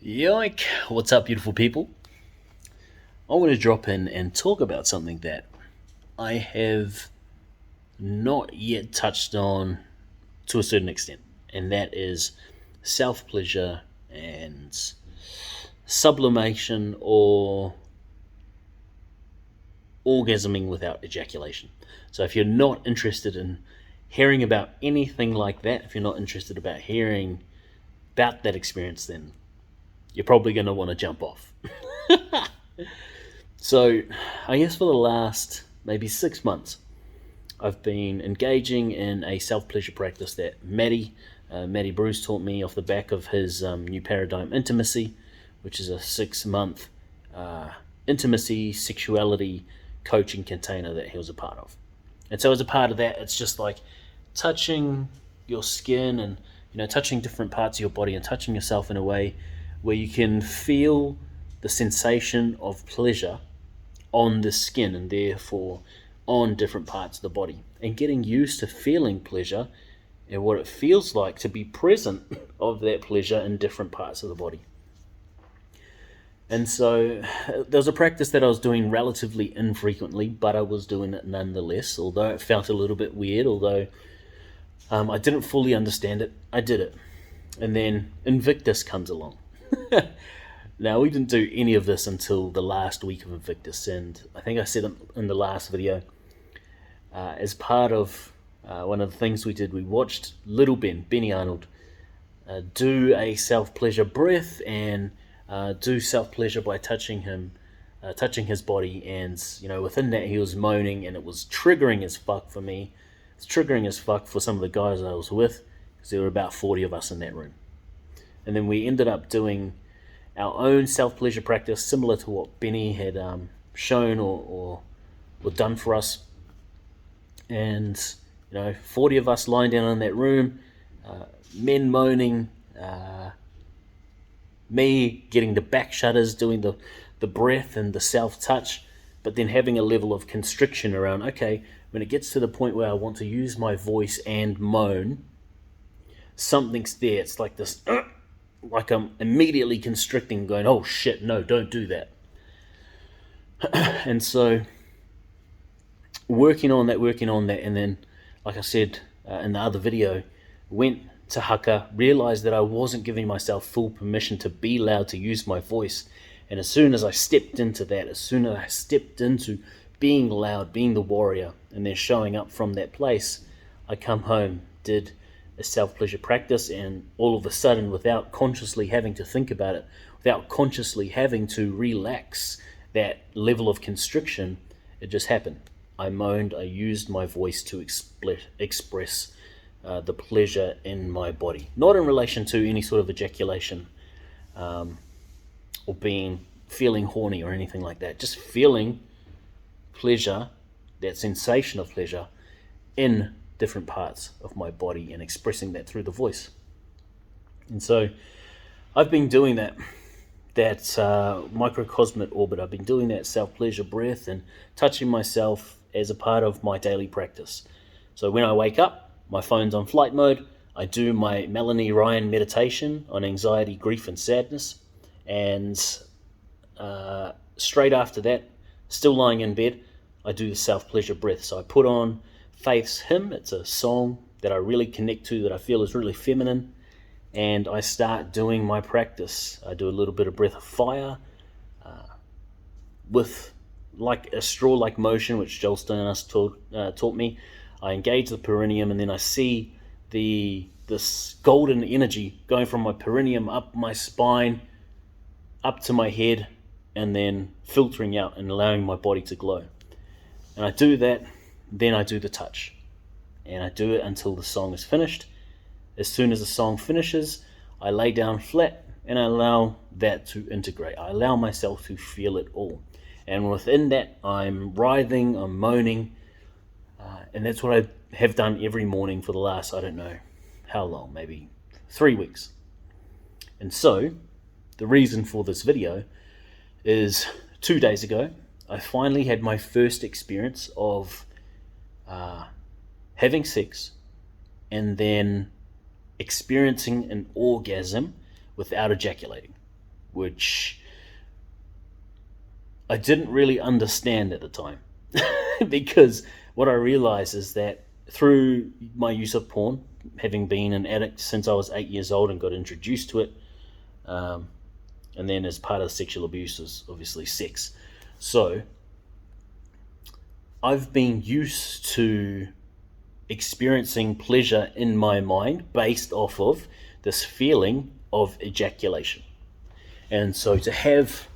Yoink! What's up, beautiful people? I want to drop in and talk about something that I have not yet touched on to a certain extent, and that is self pleasure and sublimation or orgasming without ejaculation. So, if you're not interested in hearing about anything like that, if you're not interested about hearing about that experience, then you're probably going to want to jump off. So, I guess for the last maybe 6 months, I've been engaging in a self pleasure practice that Matty Bruce taught me off the back of his new paradigm intimacy, which is a 6 month intimacy, sexuality coaching container that he was a part of. And so, as a part of that, it's just like touching your skin and touching different parts of your body and touching yourself in a way where you can feel the sensation of pleasure on the skin and therefore on different parts of the body, and getting used to feeling pleasure and what it feels like to be present of that pleasure in different parts of the body. And so there was a practice that I was doing relatively infrequently, but I was doing it nonetheless, although it felt a little bit weird, although I didn't fully understand it. I did it. And then Invictus comes along. Now, we didn't do any of this until the last week of Invictus, and I think I said in the last video, as part of one of the things we did, we watched little Benny Arnold, do a self-pleasure breath and do self-pleasure by touching his body, and within that he was moaning, and it was triggering as fuck for me. It's triggering as fuck for some of the guys I was with, because there were about 40 of us in that room. And then we ended up doing our own self-pleasure practice, similar to what Benny had shown or done for us. And 40 of us lying down in that room, men moaning, me getting the back shudders, doing the breath and the self-touch, but then having a level of constriction around, okay, when it gets to the point where I want to use my voice and moan, something's there. It's like this, like I'm immediately constricting, going, oh shit, no, don't do that. And so working on that, and then, like I said in the other video, went to Haka, realized that I wasn't giving myself full permission to be loud, to use my voice. And as soon as I stepped into that, as soon as I stepped into being loud, being the warrior, and then showing up from that place, I come home, did a self-pleasure practice, and all of a sudden, without consciously having to think about it, without consciously having to relax that level of constriction, it just happened. I moaned, I used my voice to express the pleasure in my body. Not in relation to any sort of ejaculation or feeling horny or anything like that. Just feeling pleasure, that sensation of pleasure in different parts of my body and expressing that through the voice. And so I've been doing that microcosmic orbit. I've been doing that self-pleasure breath and touching myself as a part of my daily practice. So when I wake up, my phone's on flight mode. I do my Melanie Ryan meditation on anxiety, grief, and sadness. And straight after that, still lying in bed, I do the self-pleasure breath. So I put on Faith's hymn. It's a song that I really connect to, that I feel is really feminine, and I start doing my practice. I do a little bit of breath of fire with like a straw-like motion, which Joel Stonehouse taught me. I engage the perineum, and then I see this golden energy going from my perineum up my spine, up to my head, and then filtering out and allowing my body to glow. And I do that. Then I do the touch, and I do it until the song is finished. As soon as the song finishes, I lay down flat and I allow that to integrate. I allow myself to feel it all. And within that, I'm writhing, I'm moaning, and that's what I have done every morning for the last, I don't know how long, maybe 3 weeks. And so, the reason for this video is 2 days ago, I finally had my first experience of having sex and then experiencing an orgasm without ejaculating. which I didn't really understand at the time. Because what I realized is that through my use of porn, having been an addict since I was 8 years old and got introduced to it, and then as part of sexual abuse is obviously sex. So I've been used to experiencing pleasure in my mind based off of this feeling of ejaculation. And so to have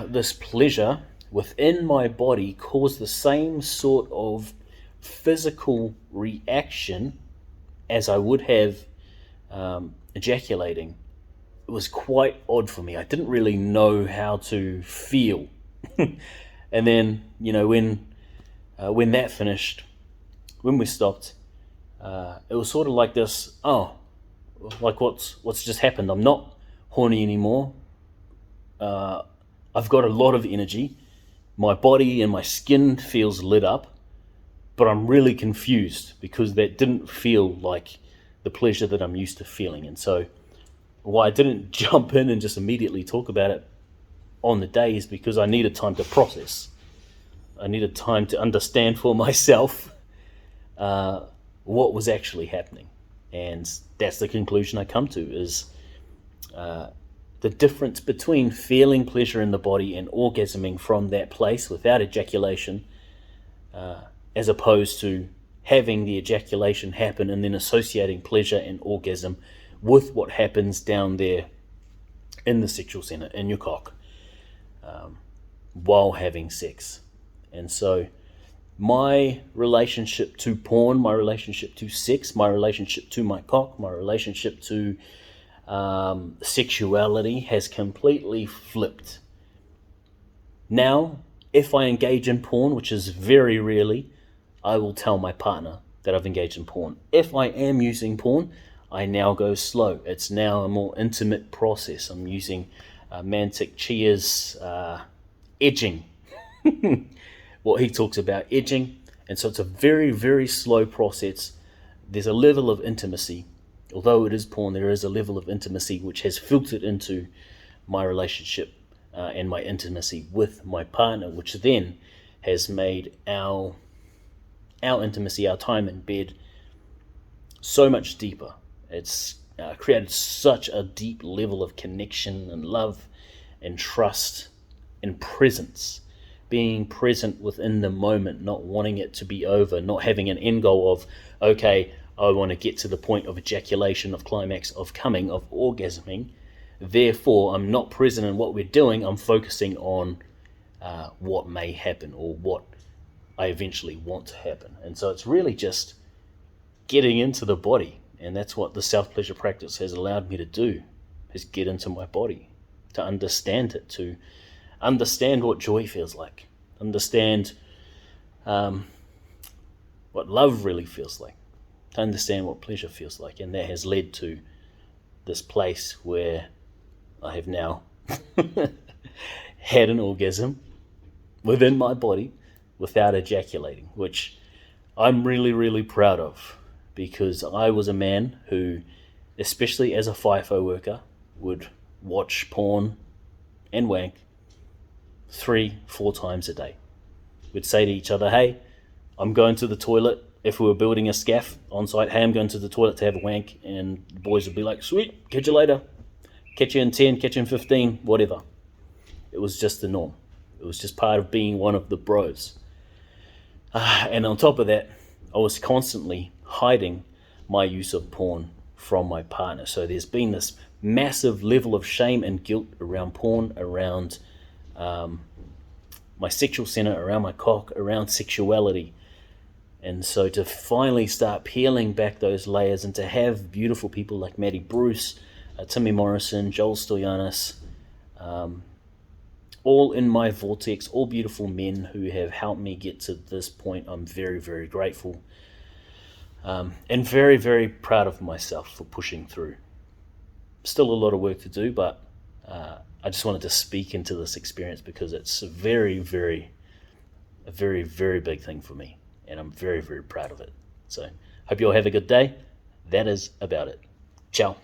this pleasure within my body cause the same sort of physical reaction as I would have ejaculating, it was quite odd for me. I didn't really know how to feel. And then, when that finished, when we stopped, it was sort of like this, like what's just happened? I'm not horny anymore. I've got a lot of energy. My body and my skin feels lit up, but I'm really confused because that didn't feel like the pleasure that I'm used to feeling. And so why I didn't jump in and just immediately talk about it on the day is because I needed time to process. I needed time to understand for myself what was actually happening. And that's the conclusion I come to, is the difference between feeling pleasure in the body and orgasming from that place without ejaculation, as opposed to having the ejaculation happen and then associating pleasure and orgasm with what happens down there in the sexual center, in your cock, while having sex. And so my relationship to porn, my relationship to sex, my relationship to my cock, my relationship to sexuality has completely flipped. Now, if I engage in porn, which is very rarely, I will tell my partner that I've engaged in porn. If I am using porn, I now go slow. It's now a more intimate process. I'm using Mantic Chia's edging, what he talks about, edging. And so it's a very, very slow process. There's a level of intimacy. Although it is porn, there is a level of intimacy which has filtered into my relationship and my intimacy with my partner, which then has made our intimacy, our time in bed, so much deeper. It's created such a deep level of connection and love and trust and presence. Being present within the moment, not wanting it to be over, not having an end goal of, okay, I want to get to the point of ejaculation, of climax, of coming, of orgasming. Therefore, I'm not present in what we're doing. I'm focusing on what may happen or what I eventually want to happen. And so it's really just getting into the body. And that's what the self-pleasure practice has allowed me to do, is get into my body, to understand it, to understand what joy feels like, understand what love really feels like, to understand what pleasure feels like. And that has led to this place where I have now had an orgasm within my body without ejaculating, which I'm really, really proud of, because I was a man who, especially as a FIFO worker, would watch porn and wank 3-4 times a day. We'd say to each other, hey, I'm going to the toilet. If we were building a scaff on site, hey, I'm going to the toilet to have a wank, and the boys would be like, sweet, catch you later. Catch you in 10, catch you in 15, whatever. It was just the norm. It was just part of being one of the bros. And on top of that, I was constantly hiding my use of porn from my partner. So there's been this massive level of shame and guilt around porn, around my sexual center, around my cock, around sexuality. And so to finally start peeling back those layers and to have beautiful people like Maddie Bruce, Timmy Morrison, Joel Stoyanis, all in my vortex, all beautiful men who have helped me get to this point. I'm very, very grateful and very, very proud of myself for pushing through. Still a lot of work to do, but I just wanted to speak into this experience because it's a very, very big thing for me, and I'm very, very proud of it. So hope you all have a good day. That is about it. Ciao.